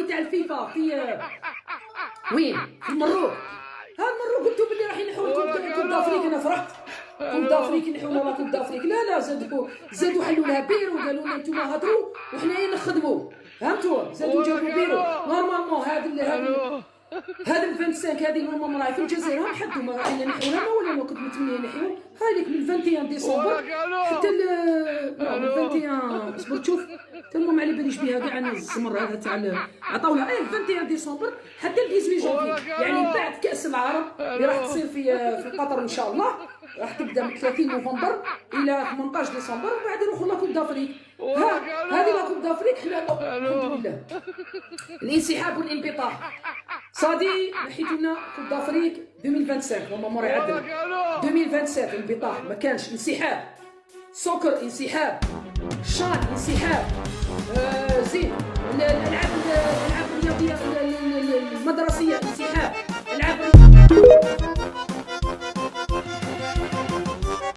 القروي تاع الفيفا في وين؟ في المروك. ها المروك قلتو بلي راح ينحوا كوب دافريك. انا فرحت كوب دافريك ينحوا لنا كوب دافريك. لا زادوا حلوا لها بيرو، قالوا لنا نتوما هضروا وحنايا نخدموا. فهمتوا؟ زادوا جابوا بيرو نورمالمون. هذا ال 25 هذه نورمالمون راهي في الجزائر. ها حدوا ما رايحين نحيوها ولا ما كنت متمنيه نحيو. هايليك من 21 ديسمبر حتى من 21 اصبر تشوف حتى المهم على باليش بها كاع الزمر هذا تاع عطاوها 21 ديسمبر حتى ل 18 جانفي، يعني من بعد كاس العرب اللي راح تصير في قطر ان شاء الله. راح تبدا من 30 نوفمبر الى 18 ديسمبر ومن بعد يروحوا لا كوب دافريك. هذه لا كوب دافريك حنا الحمد لله. الانسحاب والانبطاح صادي نحيتو لنا كوب دافريك 2025 هما مور يعدل 2027 انبطاح ما كانش. انسحاب سوكر انسحاب شان انسحاب